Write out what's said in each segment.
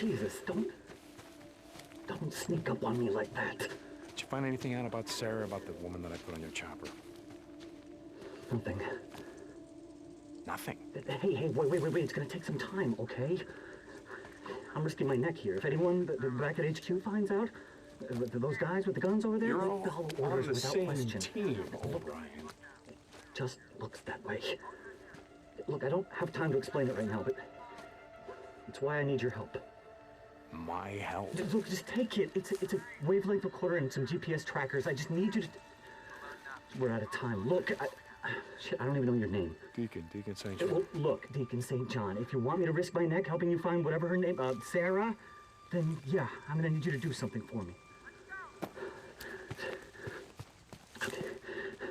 Jesus, don't sneak up on me like that. Did you find anything out about Sarah, about the woman that I put on your chopper? Nothing. Nothing? Hey, wait. It's gonna take some time, okay? I'm risking my neck here. If anyone back at HQ finds out, those guys with the guns over there, You're they follow all orders on the without same question. team, O'Brien. It just looks that way. Look, I don't have time to explain it right now, but it's why I need your help. My help? Look, just take it. It's a wavelength recorder and some GPS trackers. I just need you to... We're out of time. Look, I don't even know your name. Deacon St. John. Well, look, Deacon St. John, if you want me to risk my neck helping you find whatever her name, Sarah, then yeah, I'm gonna need you to do something for me.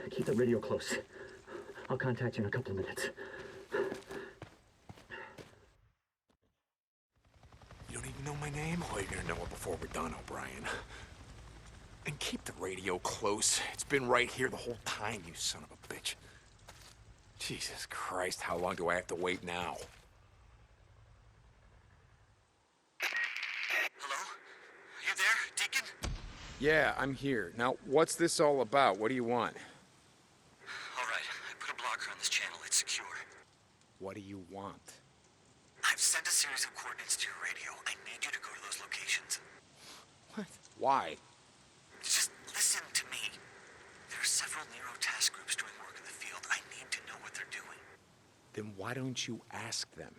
Keep the radio close. I'll contact you in a couple of minutes. You don't even know my name? Oh, you're gonna know it before we're done, O'Brien. And keep the radio close. It's been right here the whole time, you son of a bitch. Jesus Christ, how long do I have to wait now? Hello? You there, Deacon? Yeah, I'm here. Now, what's this all about? What do you want? All right, I put a blocker on this channel. It's secure. What do you want? I've sent a series of coordinates to your radio. I need you to go to those locations. What? Why? Just listen to me. There are several Nero task groups doing work in the field. I need to know what they're doing. Then why don't you ask them?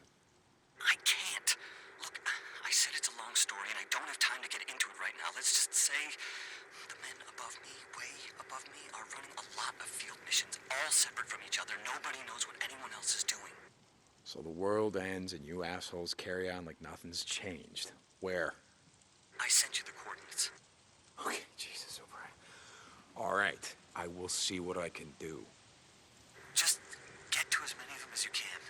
I can't. Look, I said it's a long story, and I don't have time to get into it right now. Let's just say the men above me, way above me, are running a lot of field missions, all separate from each other. Nobody knows what anyone else is doing. So the world ends and you assholes carry on like nothing's changed. Where? I sent you the coordinates. Okay, Jesus, O'Brien. All right, I will see what I can do. Just get to as many of them as you can.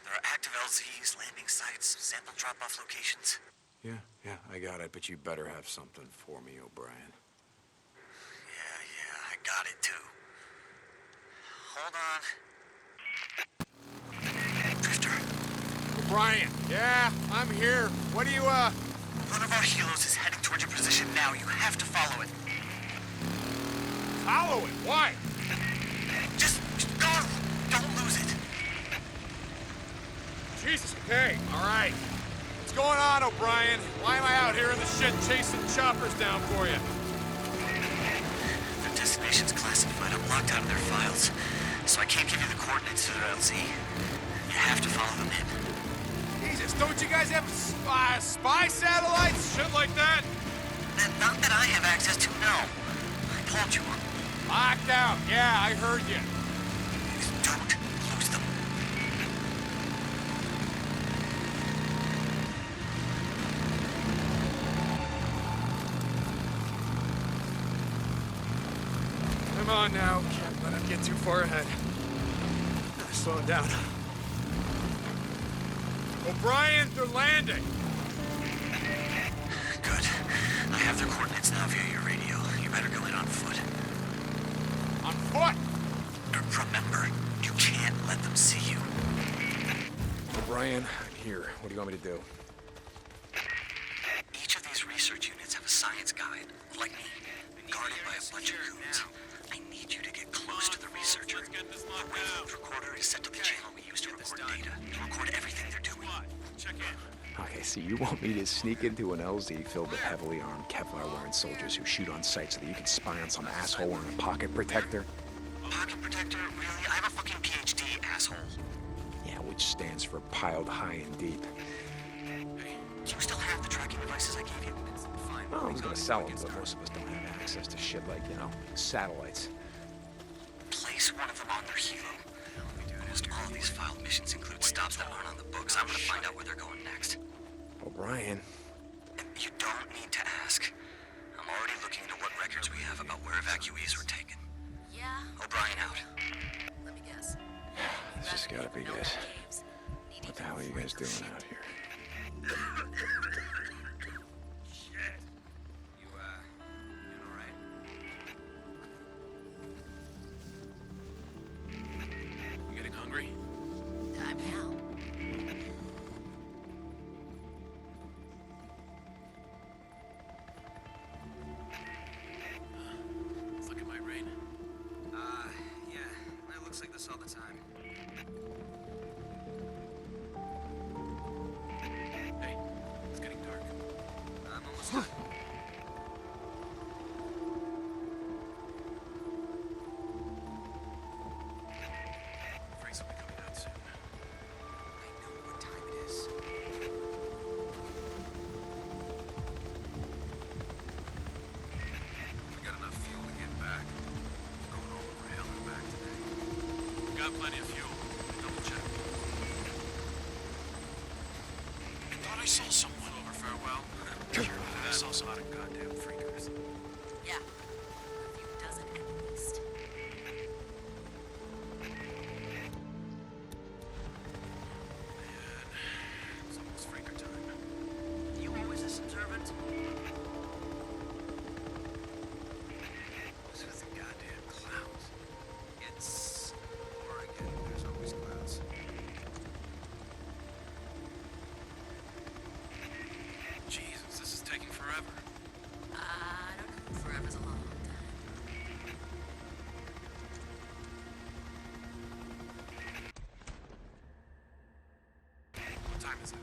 There are active LZs, landing sites, sample drop-off locations. Yeah, I got it, but you better have something for me, O'Brien. Yeah, I got it too. Hold on. Drifter. O'Brien, yeah, I'm here. What do you, One of our helos is heading towards your position now. You have to follow it. Follow it? Why? Just go! Don't lose it. Jesus, okay, all right. What's going on, O'Brien? Why am I out here in the shit chasing choppers down for you? Their destination's classified. I'm locked out of their files. So I can't give you the coordinates to their LZ. You have to follow them in. Jesus, don't you guys have spy satellites? Shit like that? Not that I have access to, no. I told you. Locked out. Yeah, I heard you. Don't lose them. Come on now. Can't let it get too far ahead. Slow down. O'Brien, they're landing. Good. I have their coordinates now via your radio. You better go in on foot. On foot? Remember, you can't let them see you. O'Brien, I'm here. What do you want me to do? Each of these research units have a science guide, like me, guarded by a bunch of goons. I need you to get close to the researcher. The wavelength recorder is set to the channel we use to record data, to record everything they're doing. Okay, so you want me to sneak into an LZ filled with heavily armed Kevlar-wearing soldiers who shoot on sight so that you can spy on some asshole wearing a pocket protector? Pocket protector? Really? I have a fucking PhD, asshole. Yeah, which stands for piled high and deep. Do you still have the tracking devices I gave you? Fine. Oh, he's gonna sell them, but most of us don't have access to shit like, satellites. Place one of them on their helo. Almost all of these filed missions include stops that aren't on the books. I'm gonna find out where they're going next. O'Brien. You don't need to ask. I'm already looking into what records we have about where evacuees were taken. Yeah? O'Brien out. Let me guess. This has gotta be good. What the hell are you guys doing out here? Shit. You alright? You getting hungry? I'm down. feels like this all the time. Hey, it's getting dark. I'm almost done. Freaks will be coming out soon. I know what time it is. We got enough fuel to get back. We're going all over hell and back today. We got plenty of fuel. Double check. I thought I saw someone over farewell. I saw some out of goddamn freakers. Yeah. A few dozen at least. Man, it's almost freaker time. You always this observant? What's with the goddamn clouds? It's Oregon. There's always clouds. Jesus, this is taking forever. I don't know. Forever's a long time. What time is it?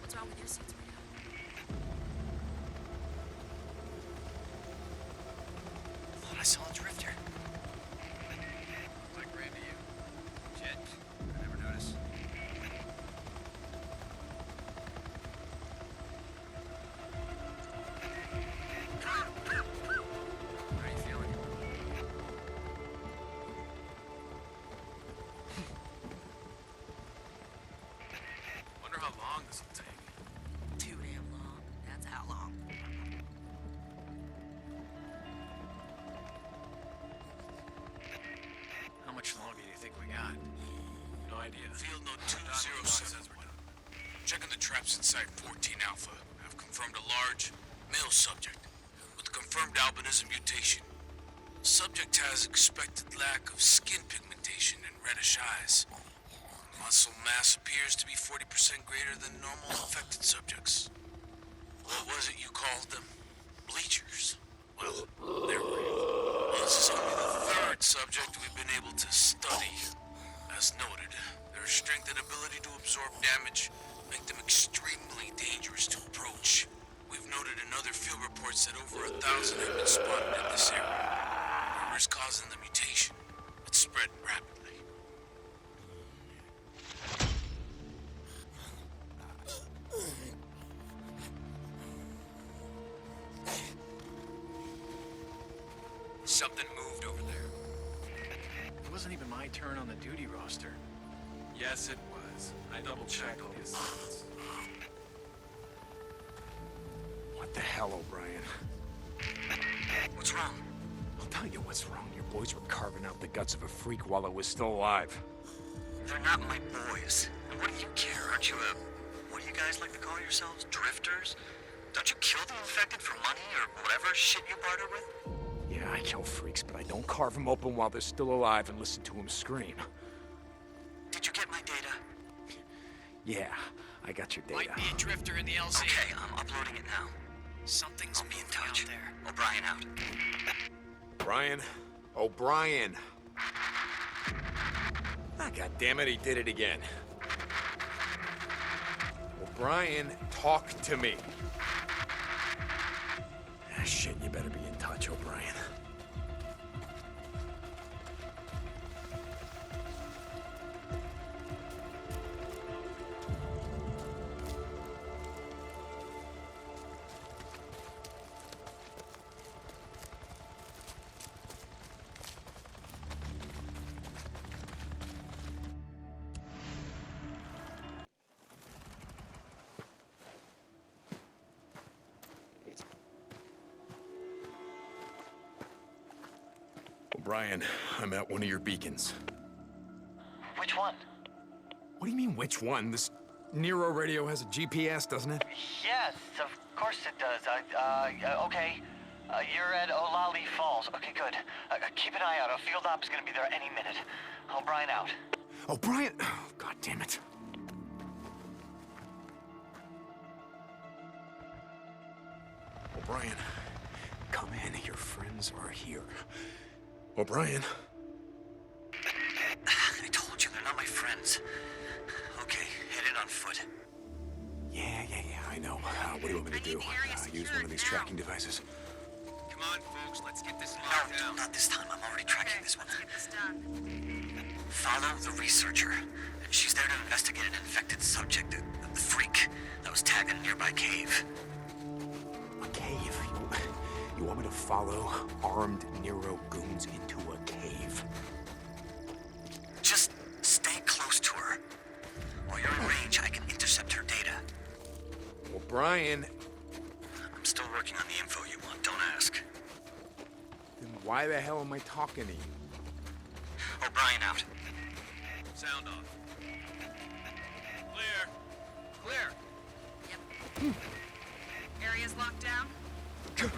What's wrong with your suits right now? I thought I saw a drifter. Like ran to you. Jet. I never noticed. How you feeling? Wonder how long this will take. Too damn long. That's how long. How much longer do you think we got? No idea. Field note 207. Checking the traps inside 14 Alpha. Have confirmed a large male subject with confirmed albinism mutation. Subject has expected lack of skin pigmentation and reddish eyes. Muscle mass appears to be 40% greater than normal infected subjects. What was it you called them? Bleachers. Well, they're real. This is only the third subject we've been able to study. As noted, their strength and ability to absorb damage make them extremely dangerous to approach. We've noted in other field reports that over 1,000 have been spotted in this area. Whatever's causing the mutation, it's spread rapidly. Something moved over there. It wasn't even my turn on the duty roster. Yes, it was. I double-checked all the assignments. What the hell, O'Brien? What's wrong? I'll tell you what's wrong. Your boys were carving out the guts of a freak while it was still alive. They're not my boys. And what do you care? Aren't you what do you guys like to call yourselves? Drifters? Don't you kill the infected for money or whatever shit you barter with? Yeah, I kill freaks, but I don't carve them open while they're still alive and listen to them scream. Did you get my data? Yeah, I got your data. Might be a drifter in the LZ. Okay, I'm uploading it now. Something's I'll be in moving touch. out there. O'Brien out. Brian? O'Brien. Ah, God damn it, he did it again. O'Brien, talk to me. Ah, shit, you better be in touch, O'Brien. O'Brien, I'm at one of your beacons. Which one? What do you mean, which one? This Nero radio has a GPS, doesn't it? Yes, of course it does. Okay. You're at Olali Falls. Okay, good. Keep an eye out. A field op is gonna be there any minute. O'Brien out. O'Brien! Oh, God damn it. O'Brien, come in. Your friends are here. O'Brien. woods. Okay, head in on foot. Yeah, I know. What do you want me to do? Use one of these tracking devices? Come on, folks, let's get this No, locked down. not this time. I'm already tracking this one. Let's get this done. Follow the researcher. She's there to investigate an infected subject, the freak that was tagged in a nearby cave. A cave? You want me to follow armed Nero goons into a cave? Just stay close to her. While you're in range, I can intercept her data. Well, Brian, I'm still working on the info you want, don't ask. then why the hell am I talking to you? O'Brien out. Sound off. Clear. Clear. Yep. Area's locked down? We're good.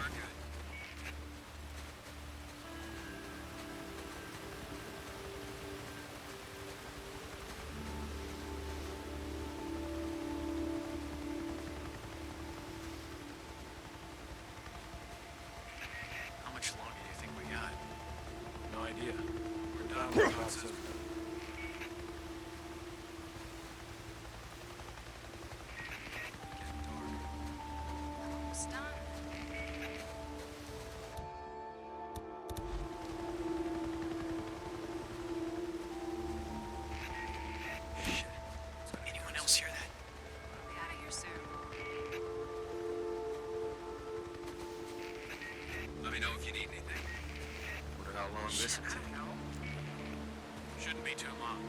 How much longer do you think we got? No idea. We're done. Almost done. Shit. Anyone else hear that? We'll be out of here soon. Let me know if you need anything. Wonder how long this will I take. don't know. Shouldn't be too long.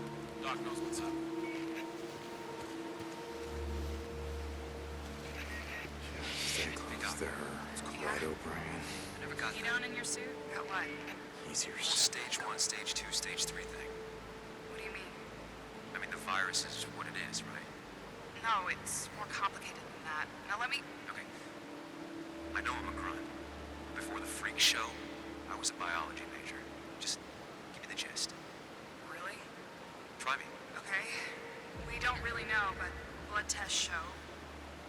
Doc knows what's up. Stay close to her. It's Cuidado, Brian. I never got You that. down in your suit? Got what? Easier Whole said. stage 1, stage 2, stage 3 thing. What do you mean? I mean, the virus is what it is, right? No, it's more complicated than that. Now let me... Okay. I know I'm a grunt. Before the freak show, I was a biology major. Just give me the gist. Really? Try me. Okay. We don't really know, but blood tests show.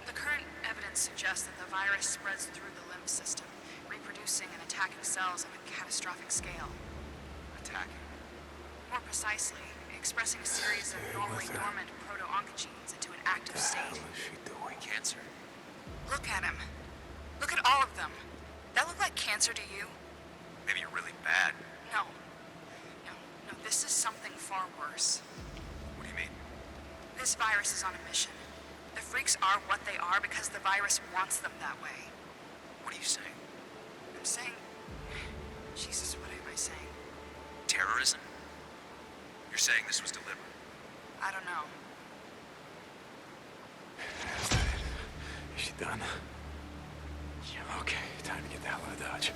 The current evidence suggests that the virus spreads through the lymph system, reproducing and attacking cells on a catastrophic scale. Attacking. More precisely, expressing a series of normally dormant proto-oncogenes into an active What the state. hell is she doing? Cancer. Look at him. Look at all of them. That look like cancer to you? Maybe you're really bad. No. No, this is something far worse. What do you mean? This virus is on a mission. The freaks are what they are because the virus wants them that way. What are you saying? I'm saying... Jesus, what am I saying? Terrorism? You're saying this was deliberate? I don't know. Is that it? Is she done? Yeah, okay. Time to get the hell out of Dodge.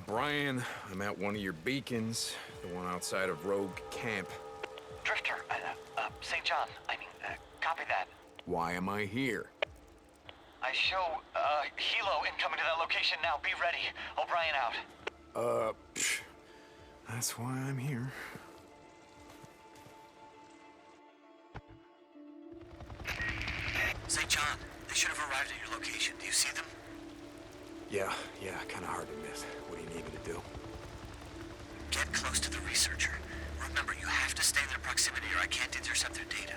Brian, I'm at one of your beacons, the one outside of Rogue Camp. Drifter, St. John, copy that. Why am I here? I show, helo incoming to that location now. Be ready. O'Brien out. That's why I'm here. St. John, they should have arrived at your location. Do you see them? Yeah, kinda hard to miss. What do you need me to do? Get close to the researcher. Remember, you have to stay in their proximity or I can't intercept their data.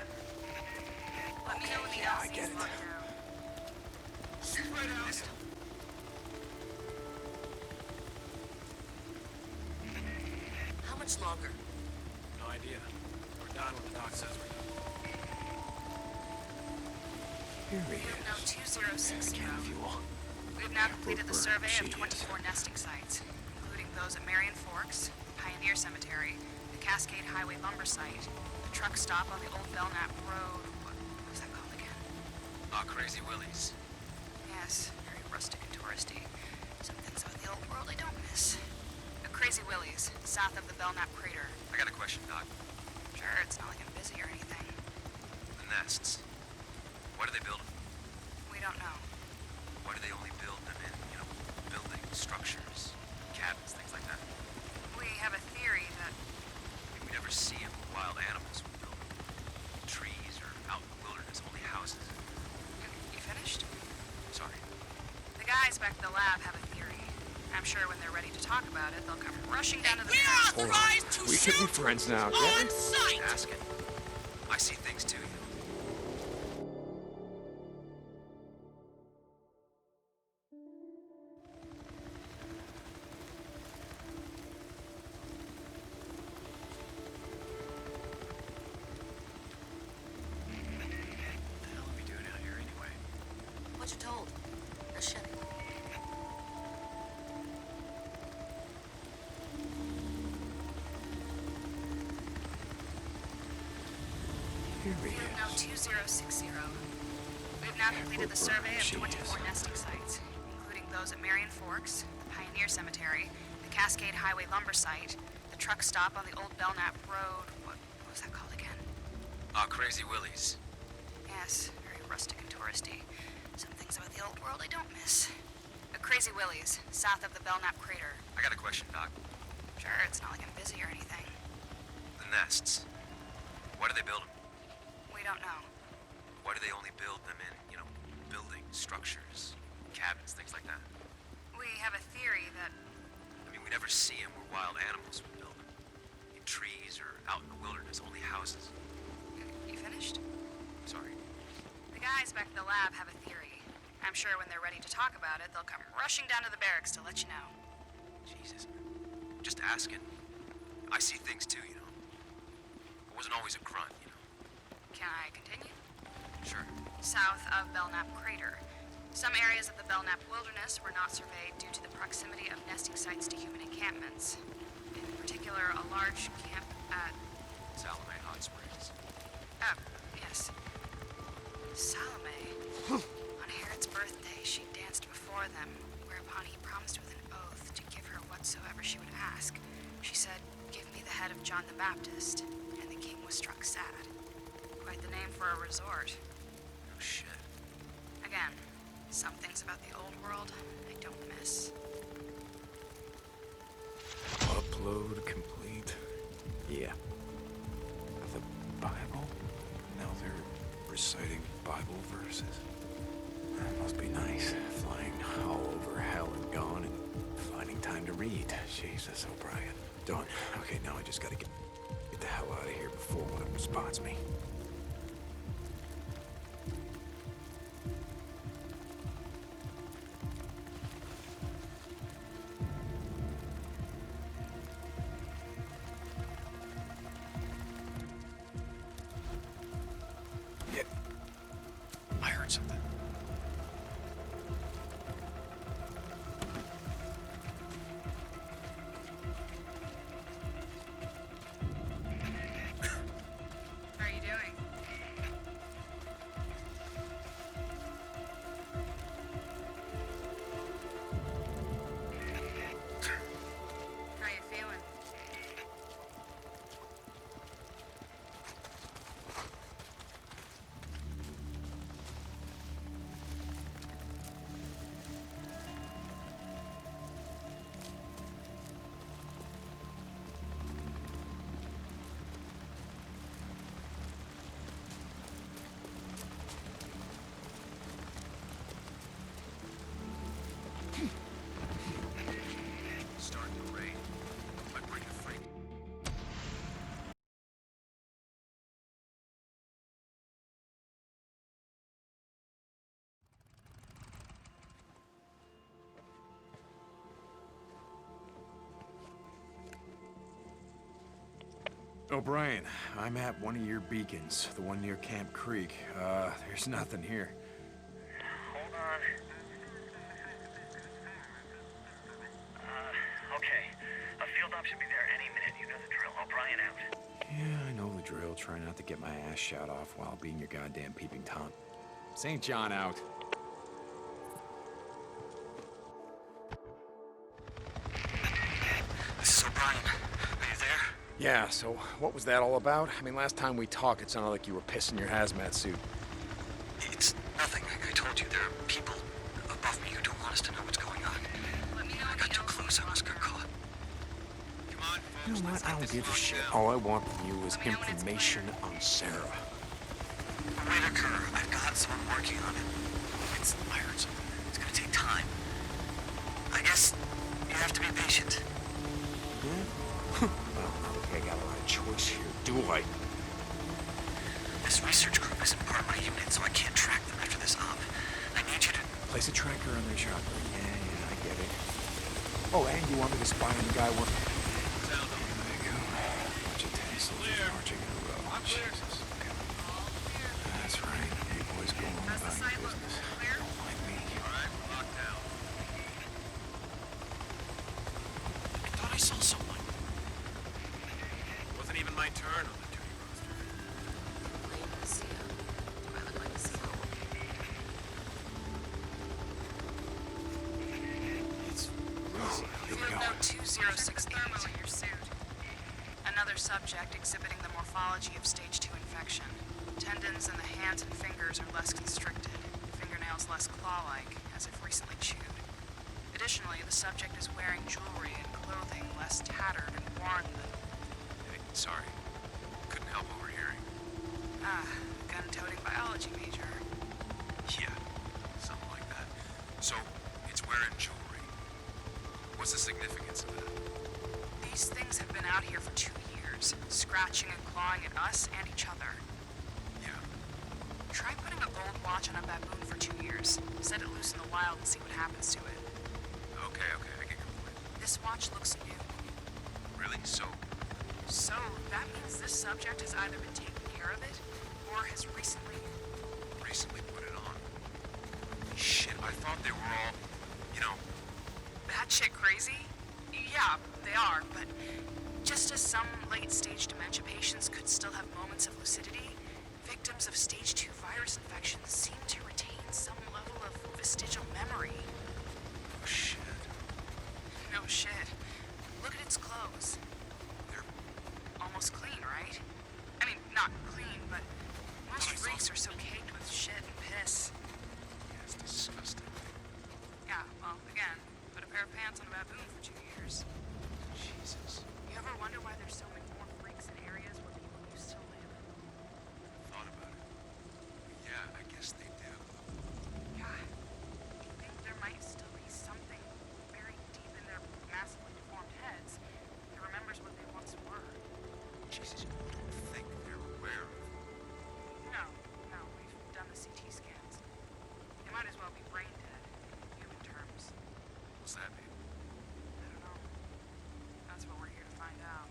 Let me know when the yeah, I LC get is it. locked down. Spread out. How much longer? No idea. We're We're done what the doc says we're done. Here he No is. 2060. Can fuel. We've now completed the survey She of 24 nesting sites, including those at Marion Forks, Pioneer Cemetery, the Cascade Highway lumber site, the truck stop on the old Belknap Road. What was that called again? Crazy Willie's. Yes, very rustic and touristy. Some things about the old world I don't miss. Crazy Willie's, south of the Belknap crater. I got a question, Doc. Sure, it's not like I'm busy or anything. The nests. What are they building? We don't know. Why do they only build them in, buildings, structures, cabins, things like that? We have a theory that We never see them with wild animals we build them. Trees or out in the wilderness, only houses. You finished? Sorry. The guys back at the lab have a theory. I'm sure when they're ready to talk about it, they'll come rushing down to the Hold on. We can be friends now, okay? Asking. I see things too, What the hell are we doing out here anyway? What you told? A ship. Here he No is. 2060. We've now completed the survey of She 24 is. nesting sites, including those at Marion Forks, the Pioneer Cemetery, the Cascade Highway lumber site, the truck stop on the old Belknap Road. What was that called again? Crazy Willie's. Yes, very rustic and touristy. Some things about the old world I don't miss. Crazy Willie's, south of the Belknap crater. I got a question, Doc. Sure, it's not like I'm busy or anything. The nests. Why do they build them? We don't know. Why do they only build them in, buildings, structures, cabins, things like that? We have a theory that We never see them where wild animals would build them. In trees or out in the wilderness, only houses. You finished? Sorry. The guys back at the lab have a theory. I'm sure when they're ready to talk about it, they'll come rushing down to the barracks to let you know. Jesus. Just asking. I see things too, I wasn't always a grunt, Can I continue? Sure. South of Belknap crater. Some areas of the Belknap wilderness were not surveyed due to the proximity of nesting sites to human encampments. In particular, a large camp at... Salome Hot Springs. Yes. Salome. On Herod's birthday, she danced before them, whereupon he promised with an oath to give her whatsoever she would ask. She said, "Give me the head of John the Baptist," and the king was struck sad. Quite the name for a resort. Oh, shit. Again, some things about the old world I don't miss. Upload complete. Yeah. The Bible? Now they're reciting Bible verses. That must be nice, flying all over hell and gone and finding time to read. Jesus, O'Brien. Done. Okay, now I just gotta get the hell out of here before one of them spots me. Yeah. I heard something. How are you doing? O'Brien, I'm at one of your beacons, the one near Camp Creek. There's nothing here. Hold on. Okay. A field op should be there any minute. You know the drill. O'Brien out. Yeah, I know the drill. Try not to get my ass shot off while being your goddamn peeping Tom. St. John out. This is O'Brien. Are you there? Yeah, so what was that all about? I mean, last time we talked, it sounded like you were pissing your hazmat suit. It's nothing. I told you there are people above me who don't want us to know what's going on. I got too close. I almost got caught. Come on, folks. You know what? I don't give a shit. All I want from you is information on Sarah. Whitaker, I've got someone working on it. I heard something. It's gonna take time. I guess you have to be patient. Well, I don't think I got a lot of choice here, do I? This research group isn't part of my unit, so I can't track them after this op. I need you to... Place a tracker on their shotgun. Yeah, I get it. Oh, and you want me to spy on the guy working? Sound on. There you go. Bunch of tanks soldiers marching in a row. I'm clear. Jesus. That's right. You boys go on about your business. Don't mind me. All right, we're locked down. I thought I saw someone. Wasn't even my turn on the duty roster. Do I look like a CEO? It's easy. Here we Field go. note 2068 in your suit. Another subject exhibiting the morphology of stage 2 infection. Tendons in the hands and fingers are less constricted, fingernails less claw-like, as if recently chewed. Additionally, the subject is wearing jewelry and clothing less tattered and worn than... Hey, sorry. Couldn't help overhearing. Gun-toting biology major. Yeah, something like that. So, it's wearing jewelry. What's the significance of that? These things have been out here for 2 years, scratching and clawing at us and each other. Yeah. Try putting a gold watch on a baboon for 2 years. Set it loose in the wild and see what happens to it. Okay, I get your point. This watch looks new. Really? So, So, that means this subject has either been taking care of it, or has recently... put it on. Shit, I thought they were all, you know... Batshit crazy? Yeah, they are, but just as some late-stage dementia patients could still have moments of lucidity, victims of stage 2 virus infections seem to retain some level of vestigial memory. Oh, shit. No shit. Look at its clothes. They're... Almost clean, right? I mean, not clean, but most I thought- freaks are so caked with shit and piss. Yeah, it's disgusting. Yeah, well, again, put a pair of pants on a baboon for 2 years. Jesus. You ever wonder why there's so many more freaks in areas where people used to live? Thought about it. Yeah, I guess they do. Yeah. Do you think there might still be something buried deep in their massively deformed heads that remembers what they once were? Jesus, you don't think they're aware of... No, we've done the CT scans. They might as well be brain dead, in human terms. What's that mean? I don't know. That's what we're here to find out.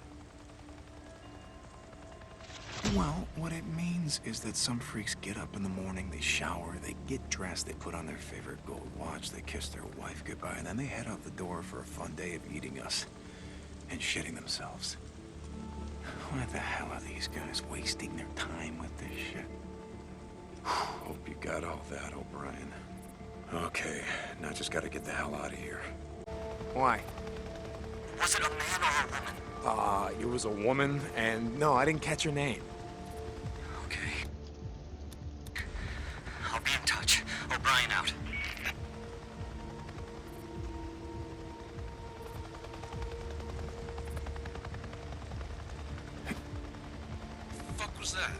Well, what it means is that some freaks get up in the morning, they shower, they get dressed, they put on their favorite gold watch, they kiss their wife goodbye, and then they head out the door for a fun day of eating us and shitting themselves. What the hell are these guys wasting their time with this shit? Hope you got all that, O'Brien. Okay, now just gotta get the hell out of here. Why? Was it a man or a woman? It was a woman, and no, I didn't catch her name. Okay. I'll be in touch. O'Brien out. The fuck was that?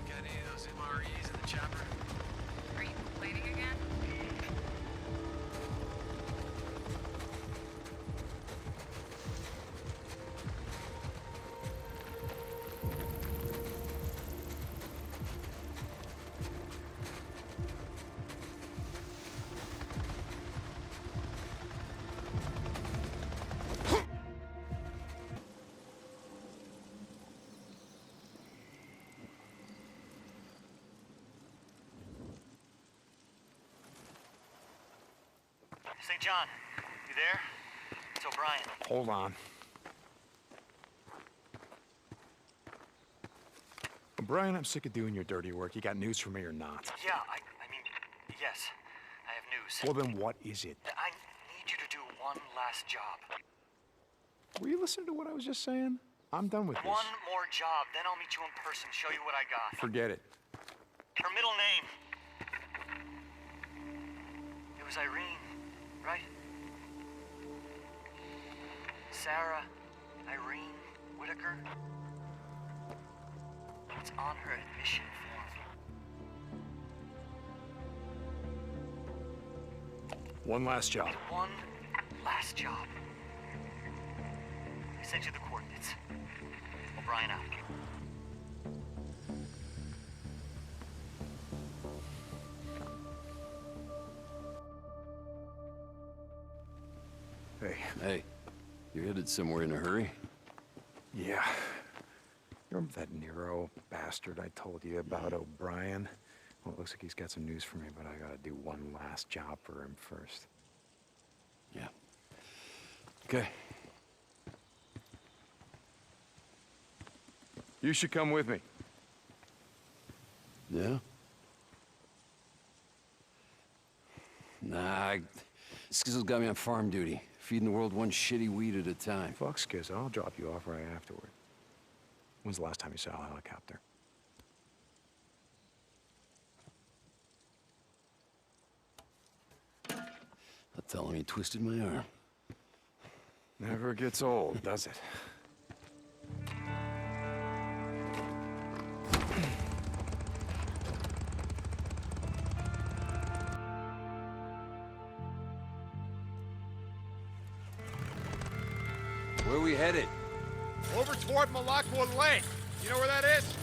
Got any of those MREs in the chopper? Are you complaining again? St. John, you there? It's O'Brien. Hold on. Brian, I'm sick of doing your dirty work. You got news for me or not? Yeah, I mean, yes, I have news. Well, then what is it? I need you to do one last job. Were you listening to what I was just saying? I'm done with this. One more job, then I'll meet you in person, show you what I got. Forget it. Her middle name. It was Irene, right? Sarah Irene Whitaker. It's on her admission form. One last job. One last job. I sent you the coordinates. O'Brien out. Hey. Hey, you're headed somewhere in a hurry? Yeah. You remember that Nero bastard I told you about, O'Brien? Well, it looks like he's got some news for me, but I gotta do one last job for him first. Yeah. Okay. You should come with me. Yeah? Nah, Skizzle's got me on farm duty, feeding the world one shitty weed at a time. Fuck Skiz, I'll drop you off right afterward. When's the last time you saw a helicopter? I'll tell him he twisted my arm. Never gets old, does it? Where are we headed? Over toward Malakwa Lake. You know where that is?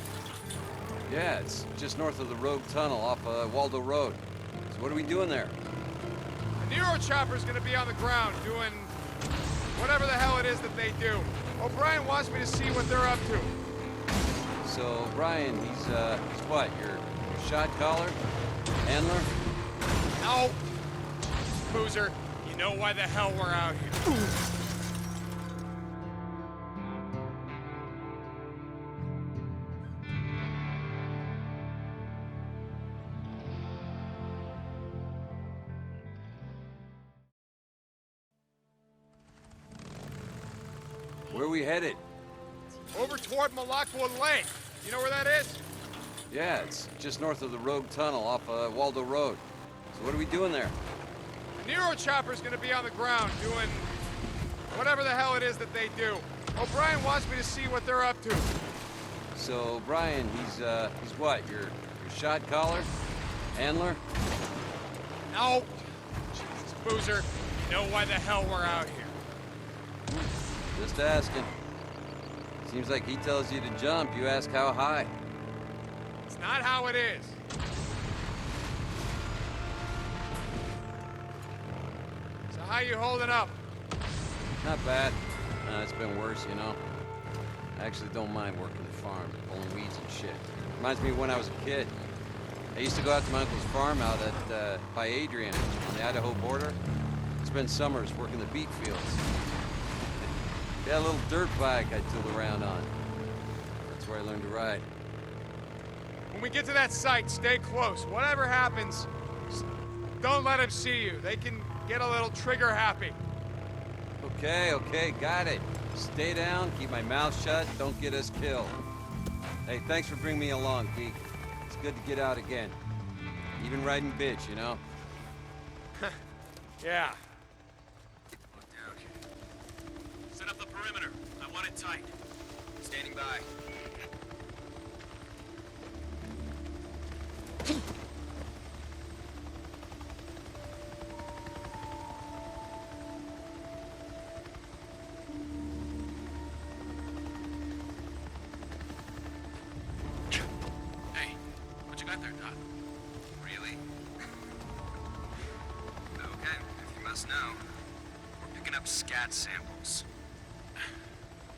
Yeah, it's just north of the Rogue Tunnel off Waldo Road. So what are we doing there? The Nero chopper's gonna be on the ground doing whatever the hell it is that they do. O'Brien wants me to see what they're up to. So, Brian, he's what, your shot caller? Handler? No. Boozer, you know why the hell we're out here. Where are we headed? Over toward Malakwa Lake. You know where that is? Yeah, it's just north of the Rogue Tunnel off Waldo Road. So what are we doing there? The Nero chopper's gonna be on the ground doing whatever the hell it is that they do. O'Brien wants me to see what they're up to. So, Brian, he's what, your shot caller? Handler? No. Jesus, Boozer, you know why the hell we're out here. Just asking. Seems like he tells you to jump, you ask how high. It's not how it is. So how you holding up? Not bad. It's been worse, you know. I actually don't mind working the farm, pulling weeds and shit. Reminds me of when I was a kid. I used to go out to my uncle's farm out at, by Adrian, on the Idaho border. Spend summers working the beet fields. Got a little dirt bike I tool around on. That's where I learned to ride. When we get to that site, stay close. Whatever happens, don't let them see you. They can get a little trigger happy. Okay, got it. Stay down, keep my mouth shut, don't get us killed. Hey, thanks for bringing me along, Geek. It's good to get out again. Even riding bitch, you know? Yeah. Set up the perimeter. I want it tight. Standing by. Hey, what you got there, Doc? Really? Okay, if you must know, we're picking up scat samples.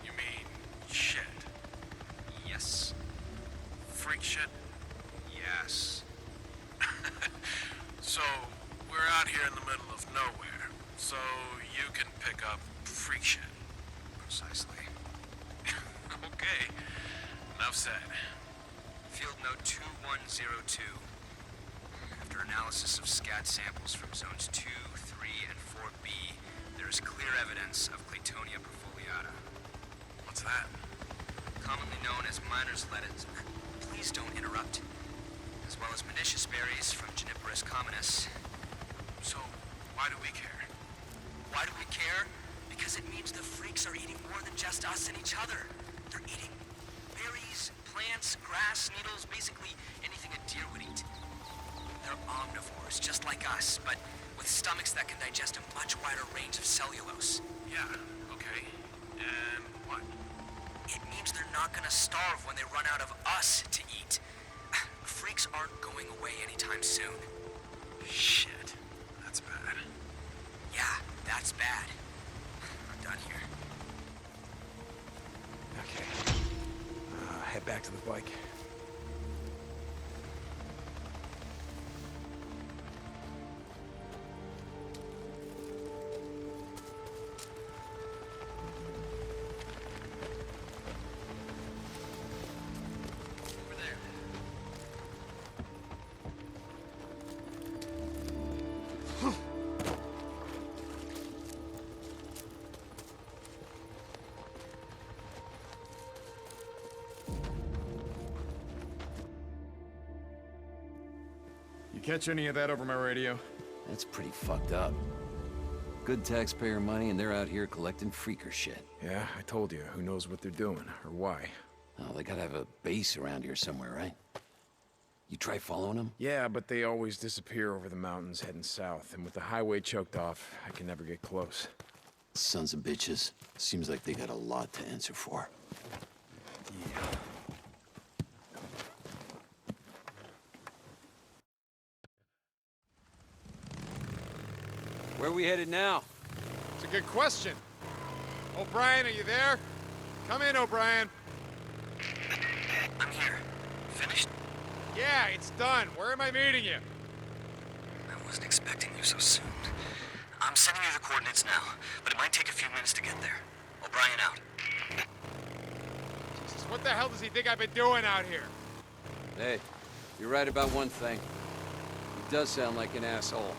You mean shit? Yes. Freak shit? Yes. So, we're out here in the middle of nowhere. So you can pick up freak shit. Precisely. Okay. Enough said. Field note 2102. After analysis of scat samples from zones 2, 3, and 4B, there is clear evidence of Claytonia perfoliata. What's that? Commonly known as miner's lettuce. Please don't interrupt. As well as pernicious berries from Juniperus communis. So, why do we care? Why do we care? Because it means the freaks are eating more than just us and each other. They're eating berries, plants, grass, needles, basically anything a deer would eat. They're omnivores, just like us, but with stomachs that can digest a much wider range of cellulose. Yeah, okay. And what? It means they're not gonna starve when they run out of us to eat. Freaks aren't going away anytime soon. Shit. That's bad. Yeah, that's bad. I'm done here. Okay. Head back to the bike. Over there. You catch any of that over my radio? That's pretty fucked up. Good taxpayer money, and they're out here collecting freaker shit. Yeah, I told you. Who knows what they're doing, or why. Oh, they gotta have a base around here somewhere, right? You try following them? Yeah, but they always disappear over the mountains heading south, and with the highway choked off, I can never get close. Sons of bitches. Seems like they got a lot to answer for. Yeah. Where we headed now? It's a good question. O'Brien, are you there? Come in, O'Brien. I'm here. Finished? Yeah, it's done. Where am I meeting you? I wasn't expecting you so soon. I'm sending you the coordinates now, but it might take a few minutes to get there. O'Brien out. Jesus, what the hell does he think I've been doing out here? Hey, you're right about one thing. He does sound like an asshole.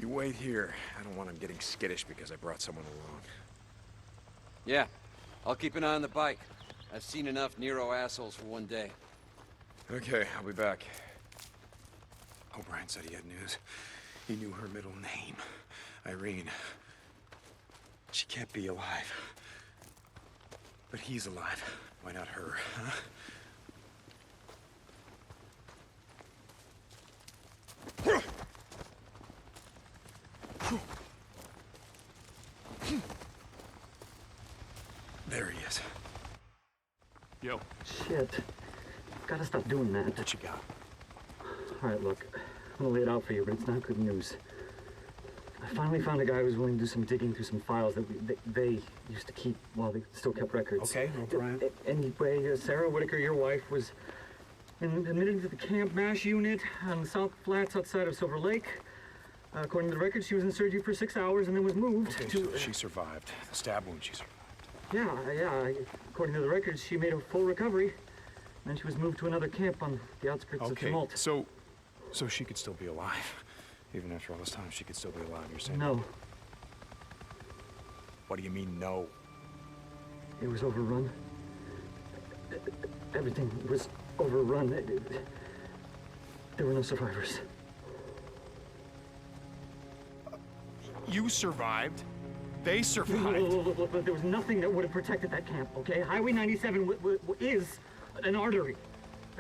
You wait here. I don't want him getting skittish because I brought someone along. Yeah, I'll keep an eye on the bike. I've seen enough Nero assholes for one day. Okay, I'll be back. O'Brien said he had news. He knew her middle name. Irene. She can't be alive. But he's alive. Why not her, huh? There he is. Yo. Shit. Gotta stop doing that. What you got? All right, look. I'm gonna lay it out for you, but it's not good news. I finally found a guy who was willing to do some digging through some files that they used to keep while they still kept records. Okay, O'Brien. Anyway, Sarah Whitaker, your wife, was admitted to the Camp MASH unit on the South Flats outside of Silver Lake. According to the records, she was in surgery for 6 hours and then was moved to... So she survived. The stab wound, she survived. Yeah. According to the records, she made a full recovery. And she was moved to another camp on the outskirts of Tumult. So she could still be alive. Even after all this time, she could still be alive, you're saying? No. What do you mean, no? It was overrun. Everything was overrun. There were no survivors. You survived? They survived? Look, there was nothing that would have protected that camp, okay? Highway 97 is an artery.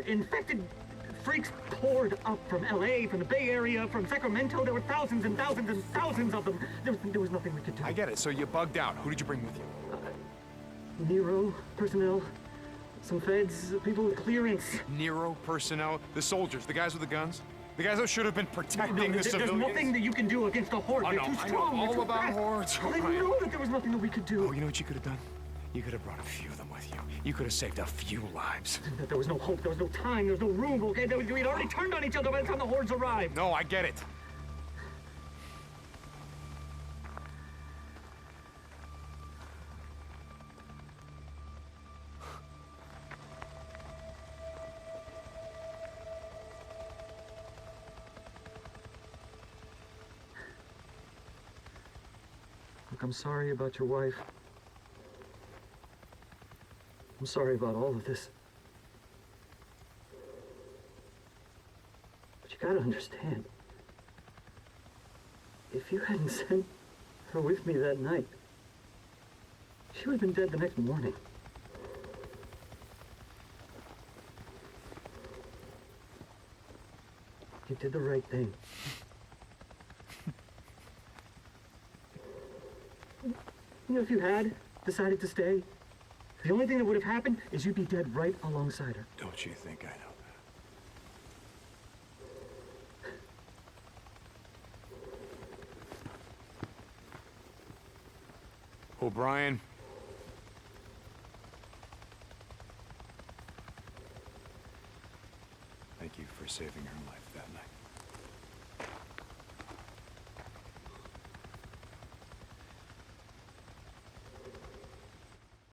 Infected freaks poured up from LA, from the Bay Area, from Sacramento. There were thousands and thousands and thousands of them. There was nothing we could do. I get it. So you bugged out. Who did you bring with you? Nero personnel, some feds, people with clearance. Nero personnel? The soldiers, the guys with the guns? The guys who should have been protecting the There's civilians. nothing that you can do against a horde. I They're know, too I know strong. They're all too about fast. hordes, I O'Brien. know that there was nothing that we could do. Oh, you know what you could have done? You could have brought a few of them with you. You could have saved a few lives. There was no hope. There was no time. There was no room. Okay, we'd already turned on each other by the time the hordes arrived. No, I get it. Look, I'm sorry about your wife. I'm sorry about all of this. But you gotta understand. If you hadn't sent her with me that night, she would have been dead the next morning. You did the right thing. You know, if you had decided to stay, the only thing that would have happened is you'd be dead right alongside her. Don't you think I know that? O'Brien. Thank you for saving her life that night.